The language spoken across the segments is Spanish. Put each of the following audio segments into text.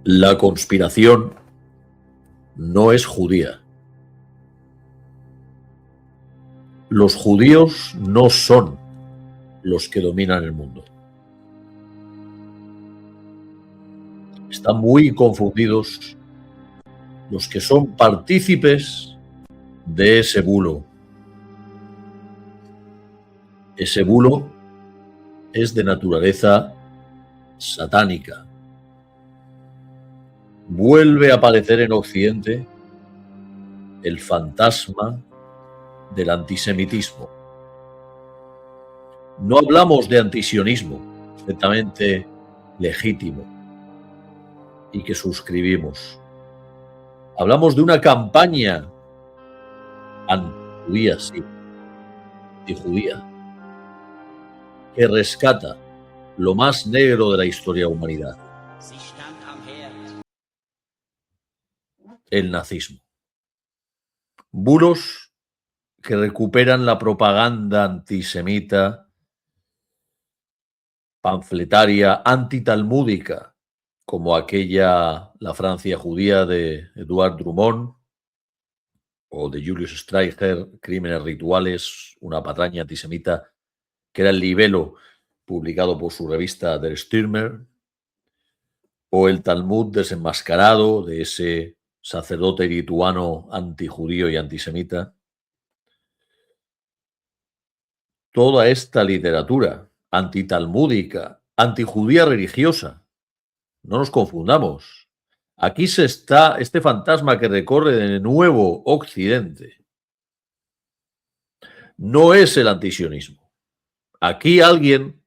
La conspiración no es judía. Los judíos no son los que dominan el mundo. Están muy confundidos los que son partícipes de ese bulo. Ese bulo es de naturaleza satánica. Vuelve a aparecer en Occidente el fantasma del antisemitismo. No hablamos de antisionismo, perfectamente legítimo y que suscribimos. Hablamos de una campaña antijudía, sí, antijudía, que rescata lo más negro de la historia de la humanidad: el nazismo. Bulos que recuperan la propaganda antisemita, panfletaria, antitalmúdica, como aquella La Francia judía de Edouard Drummond o de Julius Streicher, Crímenes rituales, una patraña antisemita, que era el libelo publicado por su revista Der Stürmer, o el Talmud desenmascarado de ese sacerdote lituano antijudío y antisemita. Toda esta literatura antitalmúdica, antijudía religiosa, no nos confundamos. Aquí se está este fantasma que recorre de nuevo Occidente. No es el antisionismo. Aquí alguien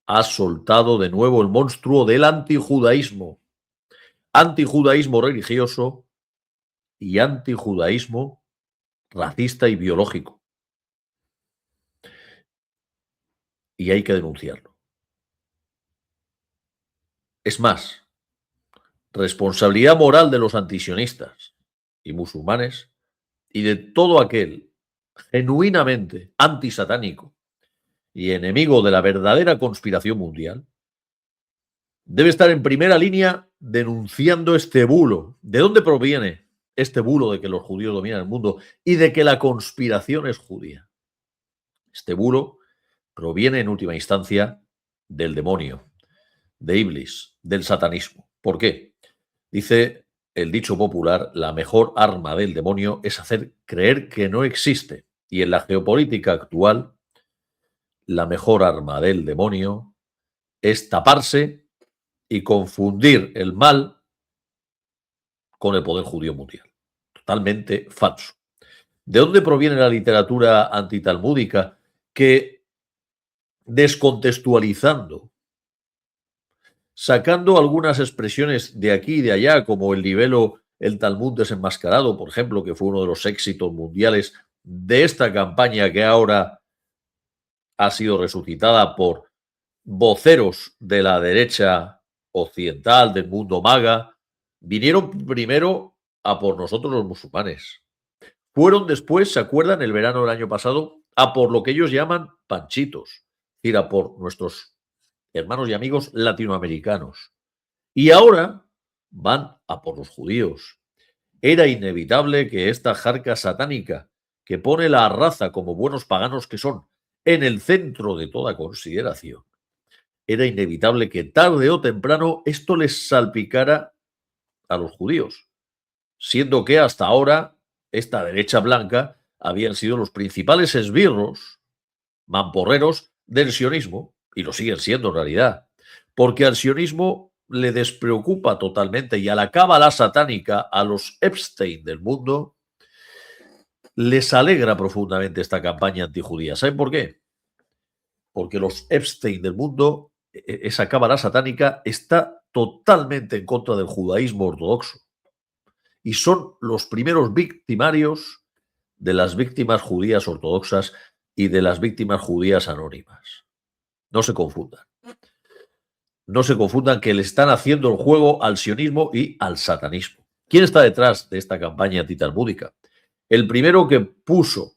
ha soltado de nuevo el monstruo del antijudaísmo. Antijudaísmo religioso y antijudaísmo racista y biológico. Y hay que denunciarlo. Es más, responsabilidad moral de los antisionistas y musulmanes y de todo aquel genuinamente antisatánico y enemigo de la verdadera conspiración mundial, debe estar en primera línea denunciando este bulo. ¿De dónde proviene este bulo de que los judíos dominan el mundo y de que la conspiración es judía? Este bulo proviene en última instancia del demonio, de Iblis, del satanismo. ¿Por qué? Dice el dicho popular: la mejor arma del demonio es hacer creer que no existe. Y en la geopolítica actual, la mejor arma del demonio es taparse y confundir el mal con el poder judío mundial. Totalmente falso. ¿De dónde proviene la literatura antitalmúdica que, descontextualizando, sacando algunas expresiones de aquí y de allá, como el libelo, el Talmud desenmascarado, por ejemplo, que fue uno de los éxitos mundiales de esta campaña que ahora ha sido resucitada por voceros de la derecha occidental, del mundo maga, vinieron primero a por nosotros los musulmanes. Fueron después, ¿se acuerdan? El verano del año pasado, a por lo que ellos llaman panchitos, es decir, a por nuestros hermanos y amigos latinoamericanos. Y ahora van a por los judíos. Era inevitable que esta jarca satánica, que pone la raza, como buenos paganos que son, en el centro de toda consideración, era inevitable que tarde o temprano esto les salpicara a los judíos, siendo que hasta ahora esta derecha blanca habían sido los principales esbirros, mamporreros del sionismo, y lo siguen siendo en realidad, porque al sionismo le despreocupa totalmente, y a la cábala satánica, a los Epstein del mundo, les alegra profundamente esta campaña antijudía. ¿Saben por qué? Porque los Epstein del mundo, esa cábala satánica, está totalmente en contra del judaísmo ortodoxo. Y son los primeros victimarios de las víctimas judías ortodoxas y de las víctimas judías anónimas. No se confundan. No se confundan que le están haciendo el juego al sionismo y al satanismo. ¿Quién está detrás de esta campaña antitalmúdica? El primero que puso,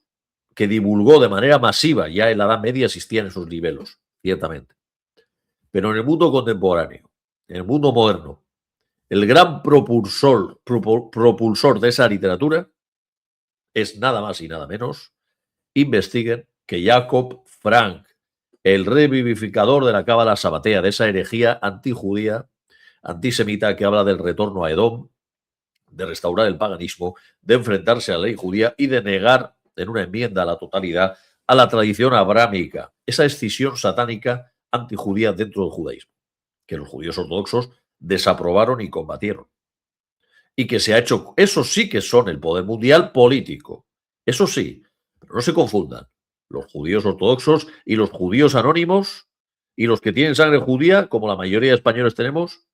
que divulgó de manera masiva, ya en la Edad Media existían esos libelos, ciertamente. Pero en el mundo contemporáneo, en el mundo moderno, el gran propulsor de esa literatura es nada más y nada menos, investiguen, que Jacob Frank, el revivificador de la cábala sabatea, de esa herejía antijudía, antisemita que habla del retorno a Edom, de restaurar el paganismo, de enfrentarse a la ley judía y de negar en una enmienda a la totalidad a la tradición abrámica, esa escisión satánica antijudía dentro del judaísmo, que los judíos ortodoxos desaprobaron y combatieron. Y que se ha hecho, eso sí que son el poder mundial político, eso sí, pero no se confundan, los judíos ortodoxos y los judíos anónimos y los que tienen sangre judía, como la mayoría de españoles tenemos,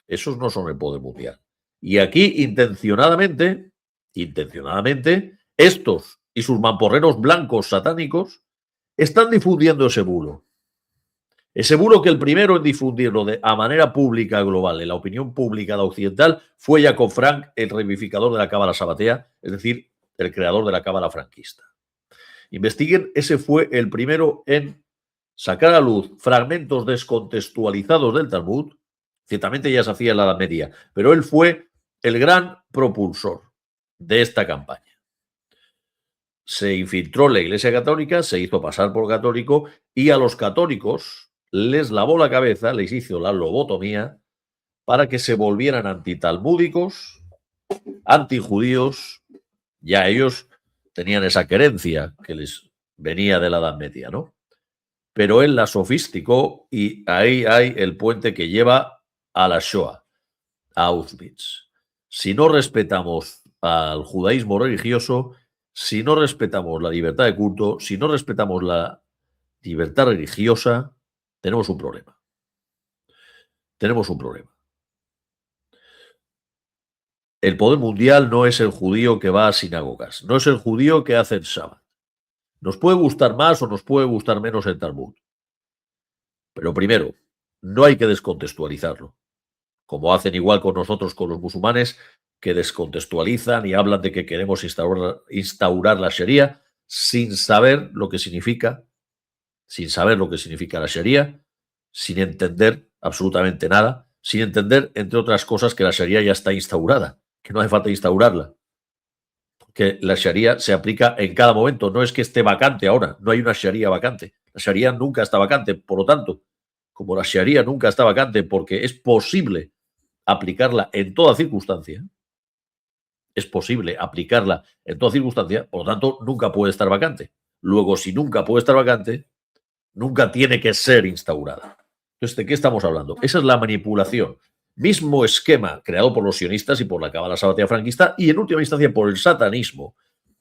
esos no son el poder mundial. Y aquí, intencionadamente, estos y sus mamporreros blancos satánicos están difundiendo ese bulo. Ese bulo que el primero en difundirlo a manera pública global, en la opinión pública occidental, fue Jacob Frank, el reivindificador de la cábala sabatea, es decir, el creador de la cábala franquista. Investiguen, ese fue el primero en sacar a luz fragmentos descontextualizados del Talmud. Ciertamente ya se hacía en la Edad Media, pero él fue el gran propulsor de esta campaña. Se infiltró en la Iglesia Católica, se hizo pasar por católico y a los católicos les lavó la cabeza, les hizo la lobotomía para que se volvieran antitalmúdicos, antijudíos. Ya ellos tenían esa querencia que les venía de la Edad Media, ¿no? Pero él la sofisticó y ahí hay el puente que lleva a la Shoah, a Auschwitz. Si no respetamos al judaísmo religioso, si no respetamos la libertad de culto, si no respetamos la libertad religiosa, tenemos un problema. Tenemos un problema. El poder mundial no es el judío que va a sinagogas, no es el judío que hace el Shabbat. Nos puede gustar más o nos puede gustar menos el Talmud. Pero primero, no hay que descontextualizarlo, como hacen igual con nosotros, con los musulmanes, que descontextualizan y hablan de que queremos instaurar la Sharia sin saber lo que significa, la Sharia, sin entender absolutamente nada, sin entender, entre otras cosas, que la Sharia ya está instaurada, que no hace falta instaurarla, que la Sharia se aplica en cada momento, no es que esté vacante ahora, no hay una Sharia vacante, la Sharia nunca está vacante, por lo tanto, como la Sharia nunca está vacante porque es posible aplicarla en toda circunstancia, por lo tanto, nunca puede estar vacante. Luego, si nunca puede estar vacante, nunca tiene que ser instaurada. Entonces, ¿de qué estamos hablando? Esa es la manipulación. Mismo esquema creado por los sionistas y por la cábala sabatea franquista y, en última instancia, por el satanismo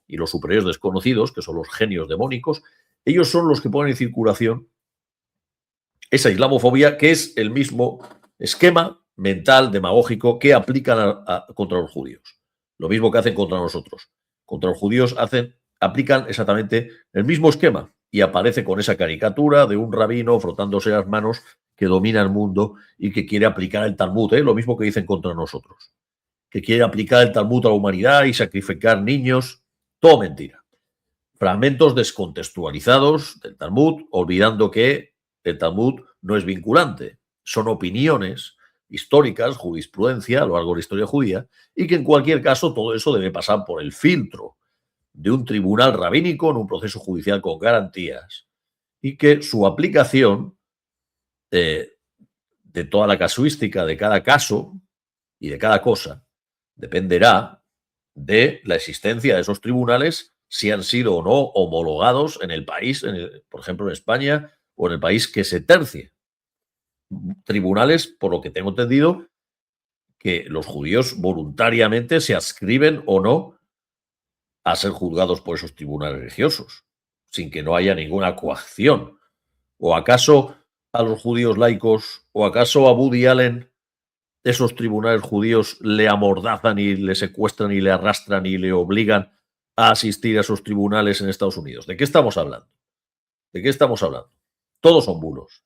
y los superiores desconocidos, que son los genios demónicos. Ellos son los que ponen en circulación esa islamofobia, que es el mismo esquema mental, demagógico, que aplican contra los judíos. Lo mismo que hacen contra nosotros. Contra los judíos aplican exactamente el mismo esquema y aparece con esa caricatura de un rabino frotándose las manos que domina el mundo y que quiere aplicar el Talmud, lo mismo que dicen contra nosotros, que quiere aplicar el Talmud a la humanidad y sacrificar niños. Todo mentira. Fragmentos descontextualizados del Talmud, olvidando que el Talmud no es vinculante, son opiniones históricas, jurisprudencia a lo largo de la historia judía, y que en cualquier caso todo eso debe pasar por el filtro de un tribunal rabínico en un proceso judicial con garantías, y que su aplicación de toda la casuística de cada caso y de cada cosa dependerá de la existencia de esos tribunales, si han sido o no homologados en el país, por ejemplo en España, o en el país que se tercie. Tribunales, por lo que tengo entendido, que los judíos voluntariamente se adscriben o no a ser juzgados por esos tribunales religiosos, sin que no haya ninguna coacción. ¿O acaso a los judíos laicos, o acaso a Woody Allen, esos tribunales judíos le amordazan y le secuestran y le arrastran y le obligan a asistir a esos tribunales en Estados Unidos? ¿De qué estamos hablando? ¿De qué estamos hablando? Todos son bulos.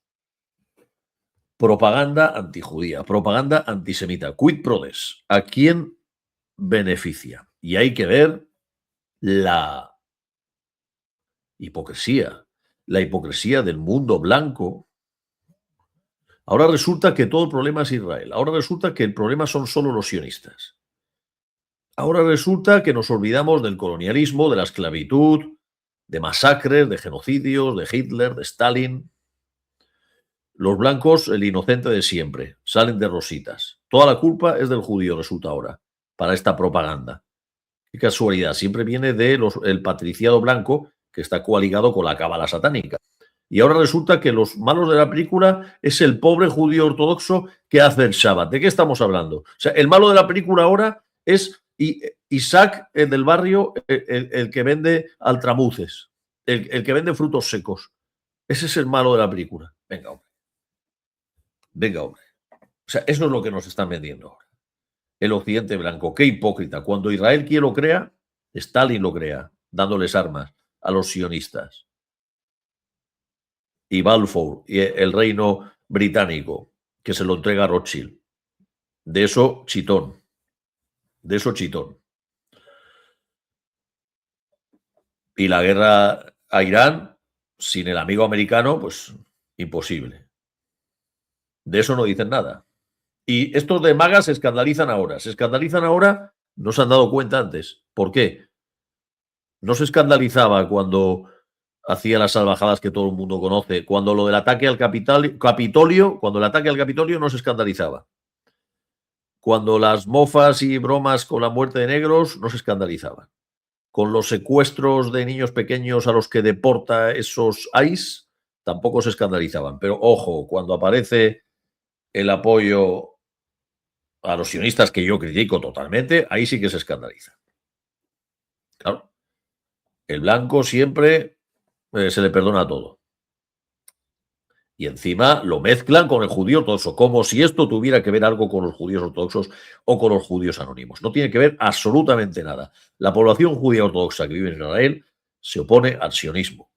Propaganda antijudía, propaganda antisemita. Quid prodest. ¿A quién beneficia? Y hay que ver la hipocresía del mundo blanco Ahora resulta que todo el problema es Israel. Ahora resulta que el problema son solo los sionistas. Ahora resulta que nos olvidamos del colonialismo, de la esclavitud, de masacres, de genocidios, de Hitler, de Stalin. Los blancos, el inocente de siempre, salen de rositas. Toda la culpa es del judío, resulta ahora, para esta propaganda. Qué casualidad, siempre viene del patriciado blanco que está coaligado con la cábala satánica. Y ahora resulta que los malos de la película es el pobre judío ortodoxo que hace el Shabbat. ¿De qué estamos hablando? O sea, el malo de la película ahora es Isaac, el del barrio, el que vende altramuces, el que vende frutos secos. Ese es el malo de la película. Venga, hombre. Venga, hombre. O sea, eso es lo que nos están vendiendo ahora. El occidente blanco. Qué hipócrita. Cuando Israel quien lo crea, Stalin lo crea, dándoles armas a los sionistas. Y Balfour, y el reino británico, que se lo entrega a Rothschild. De eso, chitón. De eso, chitón. Y la guerra a Irán, sin el amigo americano, pues imposible. De eso no dicen nada. Y estos de magas se escandalizan ahora. Se escandalizan ahora, no se han dado cuenta antes. ¿Por qué? No se escandalizaba cuando hacía las salvajadas que todo el mundo conoce. Cuando lo del ataque al Capitolio, cuando el ataque al Capitolio no se escandalizaba. Cuando las mofas y bromas con la muerte de negros no se escandalizaban. Con los secuestros de niños pequeños a los que deporta esos ICE tampoco se escandalizaban. Pero ojo, cuando aparece el apoyo a los sionistas, que yo critico totalmente, ahí sí que se escandaliza. Claro. El blanco siempre se le perdona todo. Y encima lo mezclan con el judío ortodoxo, como si esto tuviera que ver algo con los judíos ortodoxos o con los judíos anónimos. No tiene que ver absolutamente nada. La población judía ortodoxa que vive en Israel se opone al sionismo.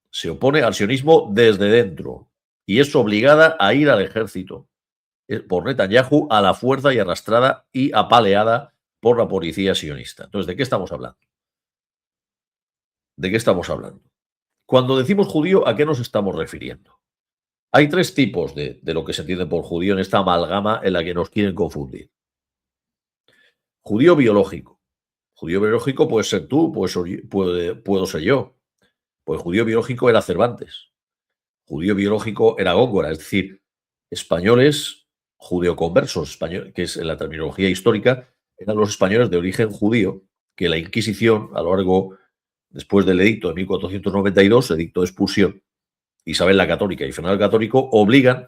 Se opone al sionismo desde dentro y es obligada a ir al ejército por Netanyahu a la fuerza y arrastrada y apaleada por la policía sionista. Entonces, ¿de qué estamos hablando? ¿De qué estamos hablando? Cuando decimos judío, ¿a qué nos estamos refiriendo? Hay tres tipos de lo que se entiende por judío en esta amalgama en la que nos quieren confundir. Judío biológico. Judío biológico puede ser tú, puedo ser yo. Pues judío biológico era Cervantes. Judío biológico era Góngora, es decir, españoles judeoconversos, que es en la terminología histórica, eran los españoles de origen judío, que la Inquisición, a lo largo, después del edicto de 1492, edicto de expulsión, Isabel la Católica y Fernando el Católico obligan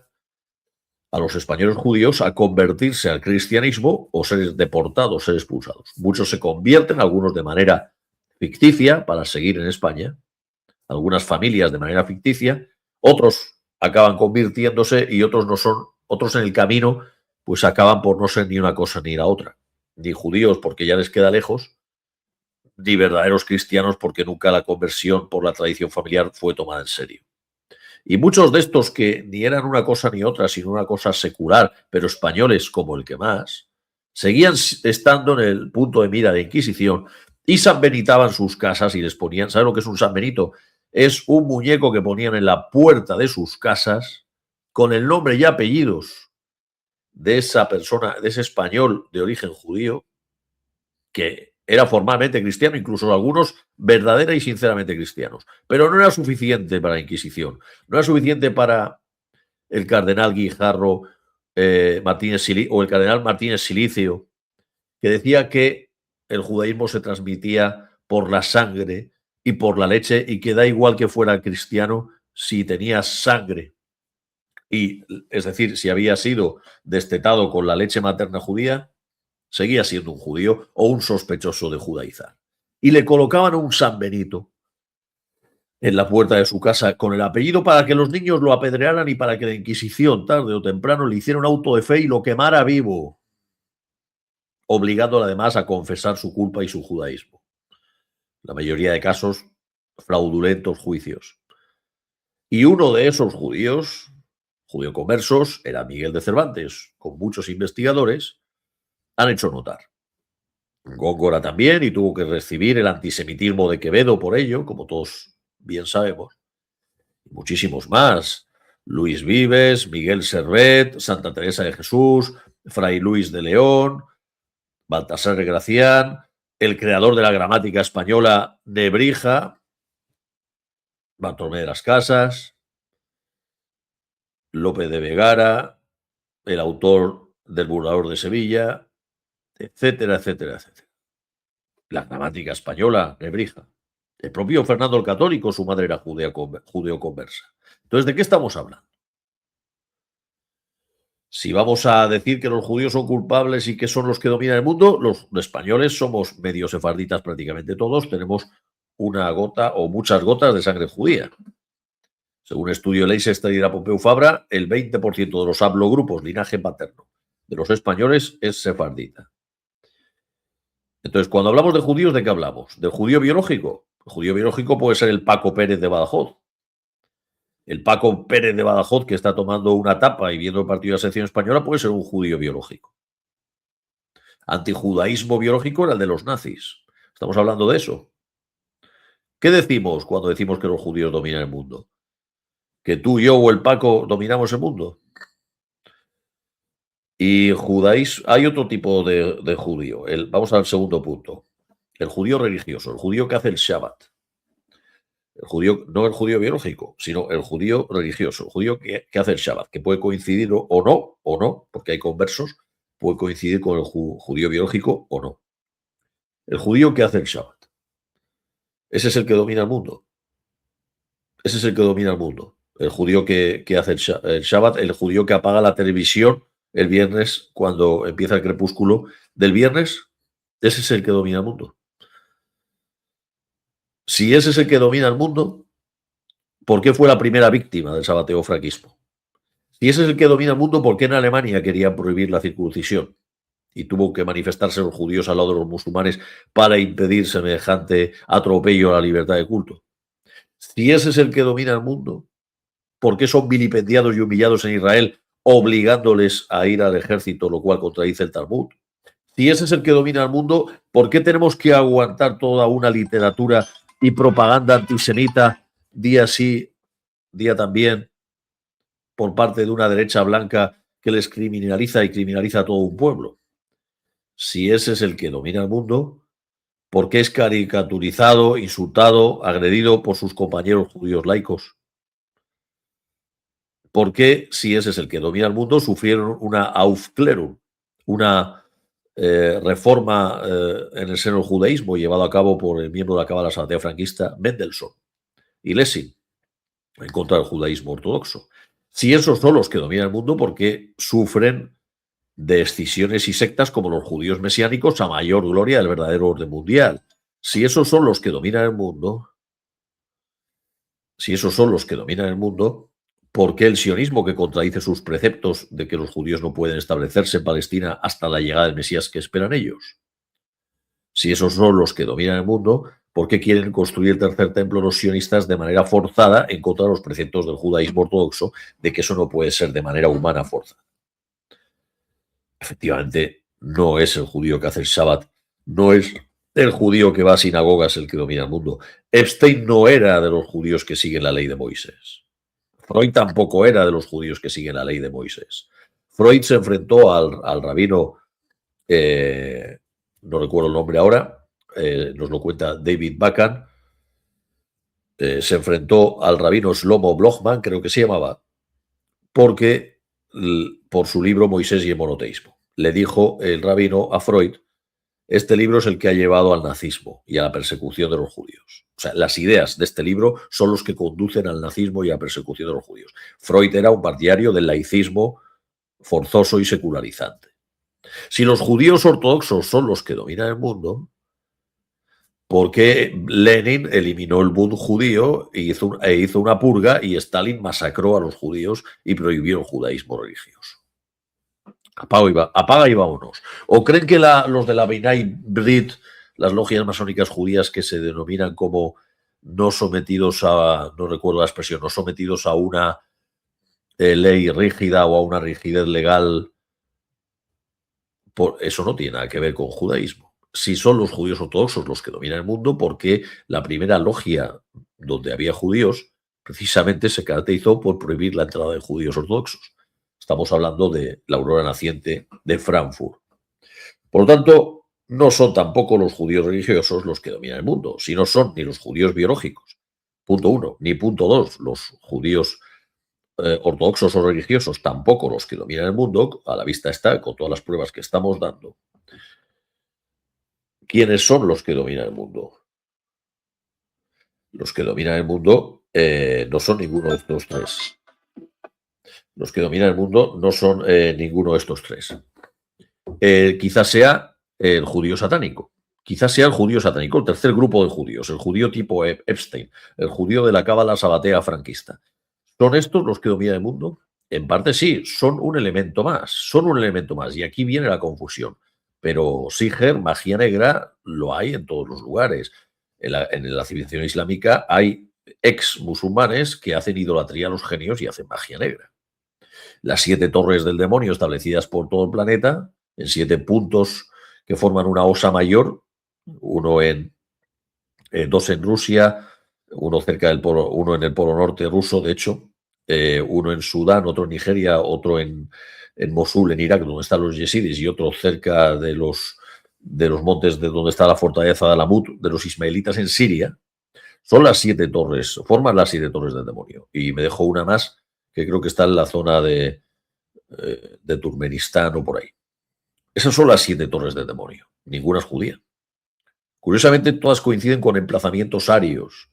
a los españoles judíos a convertirse al cristianismo o ser deportados, ser expulsados. Muchos se convierten, algunos de manera ficticia para seguir en España, algunas familias de manera ficticia, otros acaban convirtiéndose y otros no son, otros en el camino pues acaban por no ser ni una cosa ni la otra, ni judíos porque ya les queda lejos, ni verdaderos cristianos porque nunca la conversión por la tradición familiar fue tomada en serio. Y muchos de estos que ni eran una cosa ni otra, sino una cosa secular, pero españoles como el que más, seguían estando en el punto de mira de Inquisición y sanbenitaban sus casas y les ponían, ¿sabes lo que es un sanbenito? Es un muñeco que ponían en la puerta de sus casas con el nombre y apellidos de esa persona, de ese español de origen judío, que era formalmente cristiano, incluso algunos verdadera y sinceramente cristianos. Pero no era suficiente para la Inquisición, no era suficiente para el cardenal Guijarro Martínez o el cardenal Martínez Silicio, que decía que el judaísmo se transmitía por la sangre y por la leche y que da igual que fuera cristiano si tenía sangre. Y, es decir, si había sido destetado con la leche materna judía, seguía siendo un judío o un sospechoso de judaizar. Y le colocaban un San Benito en la puerta de su casa con el apellido para que los niños lo apedrearan y para que la Inquisición, tarde o temprano, le hiciera un auto de fe y lo quemara vivo, obligándolo además a confesar su culpa y su judaísmo. La mayoría de casos, fraudulentos juicios. Y uno de esos judíos, judío-conversos, era Miguel de Cervantes, con muchos investigadores han hecho notar. Góngora también, y tuvo que recibir el antisemitismo de Quevedo por ello, como todos bien sabemos. Muchísimos más. Luis Vives, Miguel Servet, Santa Teresa de Jesús, Fray Luis de León, Baltasar Gracián, el creador de la gramática española, Nebrija, Bartolomé de las Casas, Lope de Vegara, el autor del Burlador de Sevilla, etcétera, etcétera, etcétera. La gramática española, Nebrija. El propio Fernando el Católico, su madre era judeo-conversa. Entonces, ¿de qué estamos hablando? Si vamos a decir que los judíos son culpables y que son los que dominan el mundo, los españoles somos medio sefarditas prácticamente todos, tenemos una gota o muchas gotas de sangre judía. Según estudio Leicester y la Pompeu Fabra, el 20% de los haplogrupos linaje paterno de los españoles es sefardita. Entonces, cuando hablamos de judíos, ¿de qué hablamos? ¿Del judío biológico? El judío biológico puede ser el Paco Pérez de Badajoz. El Paco Pérez de Badajoz, que está tomando una tapa y viendo el partido de la selección española, puede ser un judío biológico. Antijudaísmo biológico era el de los nazis. Estamos hablando de eso. ¿Qué decimos cuando decimos que los judíos dominan el mundo? ¿Que tú, yo o el Paco dominamos el mundo? Y judaísmo, hay otro tipo de judío. Vamos al segundo punto. El judío religioso, el judío que hace el Shabbat. El judío, no el judío biológico, sino el judío religioso, el judío que hace el Shabbat, que puede coincidir o no, porque hay conversos, puede coincidir con el judío biológico o no. El judío que hace el Shabbat. Ese es el que domina el mundo. Ese es el que domina el mundo. El judío que hace el Shabbat, el judío que apaga la televisión el viernes cuando empieza el crepúsculo del viernes, ese es el que domina el mundo. Si ese es el que domina el mundo, ¿por qué fue la primera víctima del sabateo franquismo? Si ese es el que domina el mundo, ¿por qué en Alemania querían prohibir la circuncisión? Y tuvo que manifestarse los judíos al lado de los musulmanes para impedir semejante atropello a la libertad de culto. Si ese es el que domina el mundo, ¿por qué son vilipendiados y humillados en Israel, obligándoles a ir al ejército, lo cual contradice el Talmud? Si ese es el que domina el mundo, ¿por qué tenemos que aguantar toda una literatura y propaganda antisemita día sí, día también, por parte de una derecha blanca que les criminaliza y criminaliza a todo un pueblo? Si ese es el que domina el mundo, ¿por qué es caricaturizado, insultado, agredido por sus compañeros judíos laicos? ¿Por qué, si ese es el que domina el mundo, sufrieron una Aufklärung, una reforma en el seno del judaísmo llevado a cabo por el miembro de la Cábala Sabatea franquista Mendelssohn y Lessing en contra del judaísmo ortodoxo? Si esos son los que dominan el mundo, ¿por qué sufren de escisiones y sectas como los judíos mesiánicos a mayor gloria del verdadero orden mundial? Si esos son los que dominan el mundo, ¿por qué el sionismo, que contradice sus preceptos de que los judíos no pueden establecerse en Palestina hasta la llegada del Mesías que esperan ellos? Si esos son los que dominan el mundo, ¿por qué quieren construir el tercer templo los sionistas de manera forzada en contra de los preceptos del judaísmo ortodoxo de que eso no puede ser de manera humana forzada? Efectivamente, no es el judío que hace el Shabbat, no es el judío que va a sinagogas el que domina el mundo. Epstein no era de los judíos que siguen la ley de Moisés. Freud tampoco era de los judíos que siguen la ley de Moisés. Freud se enfrentó al rabino, no recuerdo el nombre ahora, nos lo cuenta David Bakan, se enfrentó al rabino Shlomo Blochman, creo que se llamaba, por su libro Moisés y el monoteísmo. Le dijo el rabino a Freud: este libro es el que ha llevado al nazismo y a la persecución de los judíos. O sea, las ideas de este libro son los que conducen al nazismo y a la persecución de los judíos. Freud era un partidario del laicismo forzoso y secularizante. Si los judíos ortodoxos son los que dominan el mundo, ¿por qué Lenin eliminó el Bund judío e hizo una purga y Stalin masacró a los judíos y prohibió el judaísmo religioso? Apaga y vámonos. ¿O creen que los de la Beinai Brit, las logias masónicas judías que se denominan como no sometidos a, no recuerdo la expresión, no sometidos a una ley rígida o a una rigidez legal, eso no tiene nada que ver con judaísmo? Si son los judíos ortodoxos los que dominan el mundo, ¿por qué la primera logia donde había judíos precisamente se caracterizó por prohibir la entrada de judíos ortodoxos. Estamos hablando de la aurora naciente de Frankfurt. Por lo tanto, no son tampoco los judíos religiosos los que dominan el mundo, si no son ni los judíos biológicos, punto uno, ni punto dos, los judíos ortodoxos o religiosos, tampoco los que dominan el mundo, a la vista está, con todas las pruebas que estamos dando. ¿Quiénes son los que dominan el mundo? Los que dominan el mundo no son ninguno de estos tres. Los que dominan el mundo no son ninguno de estos tres. Quizás sea el judío satánico. Quizás sea el judío satánico, el tercer grupo de judíos, el judío tipo Epstein, el judío de la cábala sabatea franquista. ¿Son estos los que dominan el mundo? En parte sí, son un elemento más, son un elemento más. Y aquí viene la confusión. Pero Siher, magia negra, lo hay en todos los lugares. En la civilización islámica hay ex musulmanes que hacen idolatría a los genios y hacen magia negra. Las 7 torres del demonio establecidas por todo el planeta, en 7 puntos que forman una osa mayor, dos en Rusia, uno cerca del polo, uno en el polo norte ruso, de hecho, uno en Sudán, otro en Nigeria, otro en Mosul, en Irak, donde están los yezidis, y otro cerca de los montes de donde está la fortaleza de Alamut, de los ismaelitas en Siria. Son las 7 torres, forman las 7 torres del demonio. Y me dejo una más que creo que está en la zona de Turkmenistán o por ahí. Esas son las 7 torres del demonio. Ninguna es judía. Curiosamente, todas coinciden con emplazamientos arios,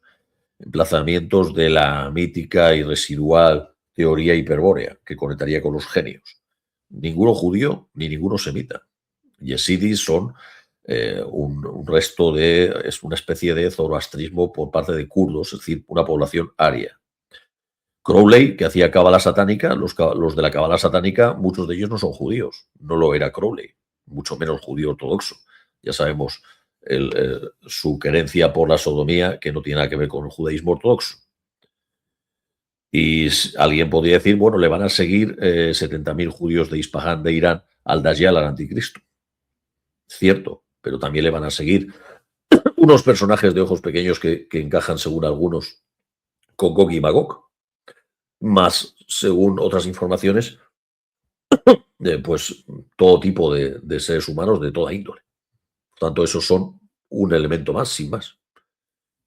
emplazamientos de la mítica y residual teoría hiperbórea que conectaría con los genios. Ninguno judío ni ninguno semita. Yezidis son un resto es una especie de zoroastrismo por parte de kurdos, es decir, una población aria. Crowley, que hacía cábala satánica, los de la cábala satánica, muchos de ellos no son judíos. No lo era Crowley, mucho menos judío ortodoxo. Ya sabemos su querencia por la sodomía, que no tiene nada que ver con el judaísmo ortodoxo. Y alguien podría decir, bueno, le van a seguir 70.000 judíos de Isfahan, de Irán, al Dajjal, al anticristo. Cierto, pero también le van a seguir unos personajes de ojos pequeños que encajan, según algunos, con Gog y Magog, más, según otras informaciones, pues todo tipo de seres humanos de toda índole. Por tanto, esos son un elemento más, sin más.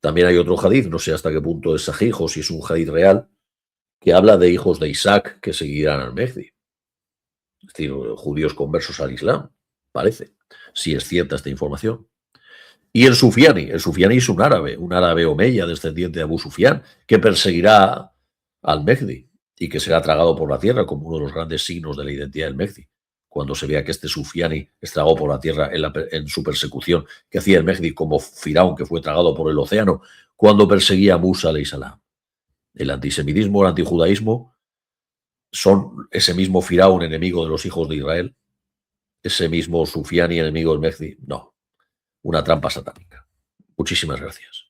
También hay otro hadith, no sé hasta qué punto es sahih o si es un hadith real, que habla de hijos de Isaac que seguirán al Mehdi. Es decir, judíos conversos al Islam, parece, si es cierta esta información. Y el Sufiani es un árabe omeya, descendiente de Abu Sufyan, que perseguirá al Mehdi y que será tragado por la tierra como uno de los grandes signos de la identidad del Mehdi. Cuando se vea que este Sufiani es tragado por la tierra en su persecución que hacía el Mehdi como Firaún, que fue tragado por el océano, cuando perseguía a Musa alayhi salam. El antisemitismo, el antijudaísmo son ese mismo Firaún, enemigo de los hijos de Israel, ese mismo Sufiani, enemigo del Mehdi. No, una trampa satánica. Muchísimas gracias.